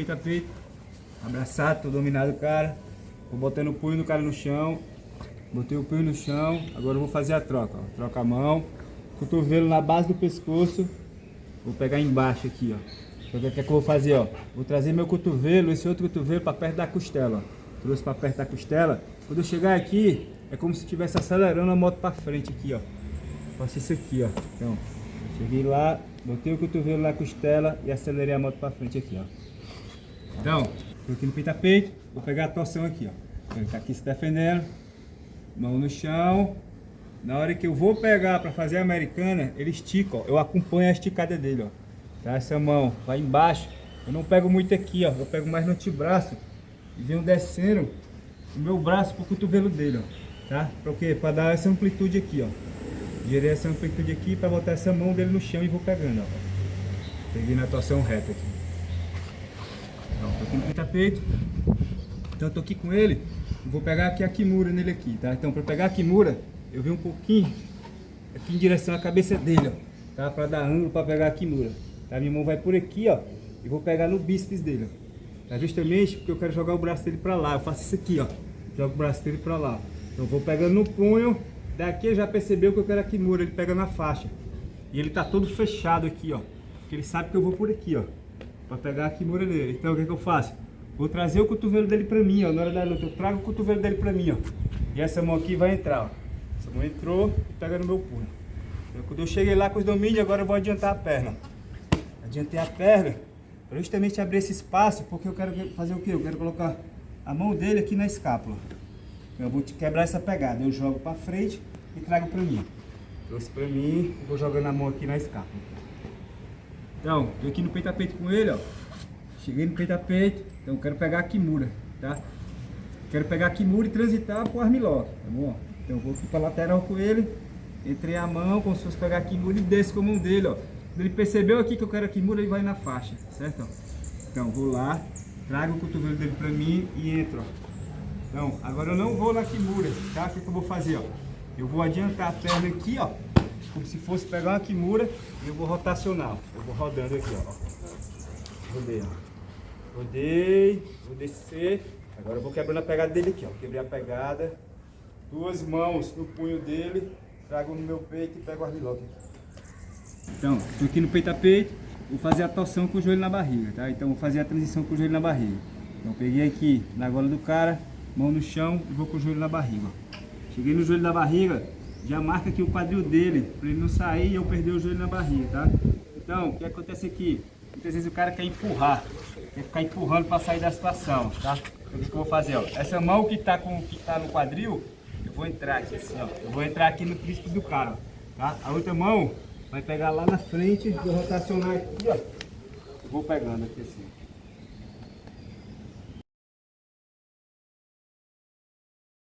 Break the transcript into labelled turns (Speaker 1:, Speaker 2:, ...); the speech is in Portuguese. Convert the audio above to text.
Speaker 1: peito a peito. Abraçado, tô dominado o cara. Vou botando o punho do cara no chão. Botei o punho no chão. Agora eu vou fazer a troca, ó. Troca a mão. Cotovelo na base do pescoço. Vou pegar embaixo aqui, ó. O que é que eu vou fazer, ó? Vou trazer meu cotovelo, esse outro cotovelo para perto da costela, ó. Trouxe para perto da costela. Quando eu chegar aqui, é como se estivesse acelerando a moto para frente aqui, ó. Faço isso aqui, ó. Então, cheguei lá, botei o cotovelo na costela e acelerei a moto para frente aqui, ó. Então, tô aqui no peito a peito, vou pegar a torção aqui, ó. Ele tá aqui se defendendo, mão no chão. Na hora que eu vou pegar para fazer a americana, ele estica, ó. Eu acompanho a esticada dele, ó. Tá? Essa mão vai embaixo. Eu não pego muito aqui, ó. Eu pego mais no antebraço e venho descendo o meu braço pro cotovelo dele, ó. Tá? Pra quê? Para dar essa amplitude aqui, ó. Gerei essa amplitude aqui para botar essa mão dele no chão e vou pegando, ó. Peguei na torção reta aqui. Então, tô aqui no peito a peito. Então eu tô aqui com ele. Vou pegar aqui a kimura nele aqui, tá? Então para pegar a kimura, eu venho um pouquinho aqui em direção à cabeça dele, ó. Tá? Para dar ângulo para pegar a kimura. Tá? Minha mão vai por aqui, ó. E vou pegar no bíceps dele, ó. Tá? Justamente porque eu quero jogar o braço dele para lá. Eu faço isso aqui, ó. Jogo o braço dele para lá. Então vou pegando no punho. Daqui ele já percebeu que eu quero a kimura. Ele pega na faixa. E ele tá todo fechado aqui, ó. Porque ele sabe que eu vou por aqui, ó. Para pegar a kimura dele. Então o que é que eu faço? Vou trazer o cotovelo dele para mim, ó. Na hora da luta eu trago o cotovelo dele para mim, ó. E essa mão aqui vai entrar, ó. Essa mão entrou e pega no meu punho. Então, quando eu cheguei lá com os domínios, agora eu vou adiantar a perna. Adiantei a perna para justamente abrir esse espaço, porque eu quero fazer o quê? Eu quero colocar a mão dele aqui na escápula. Eu vou quebrar essa pegada. Eu jogo para frente e trago para mim. Trouxe para mim e vou jogando a mão aqui na escápula. Então, tô aqui no peito a peito com ele, ó. Cheguei no peito a peito. Então, eu quero pegar a kimura, tá? Quero pegar a kimura e transitar pro armlock, tá bom? Então, eu vou aqui para lateral com ele. Entrei a mão, como se fosse pegar a kimura e desço com a mão dele, ó. Quando ele percebeu aqui que eu quero a kimura, ele vai na faixa, certo? Então, vou lá, trago o cotovelo dele para mim e entro, ó. Então, agora eu não vou na kimura, tá? O que eu vou fazer, ó? Eu vou adiantar a perna aqui, ó. Como se fosse pegar uma kimura e eu vou rotacionar. Eu vou rodando aqui, ó. Rodei, ó. Rodei, vou descer. Agora eu vou quebrando a pegada dele aqui, ó. Quebrei a pegada. Duas mãos no punho dele. Trago no meu peito e pego o armlock. Então, tô aqui no peito a peito. Vou fazer a torção com o joelho na barriga, tá? Então, vou fazer a transição com o joelho na barriga. Então, peguei aqui na gola do cara, mão no chão e vou com o joelho na barriga. Cheguei no joelho da barriga, já marca aqui o quadril dele, para ele não sair e eu perder o joelho na barriga, tá? Então, o que acontece aqui? Muitas vezes o cara quer empurrar, quer ficar empurrando para sair da situação, tá? Então, o que eu vou fazer, ó? Essa mão que tá no quadril, eu vou entrar aqui assim, ó. Eu vou entrar aqui no tríceps do cara, tá? A outra mão vai pegar lá na frente, vou rotacionar aqui, ó. Eu vou pegando aqui assim.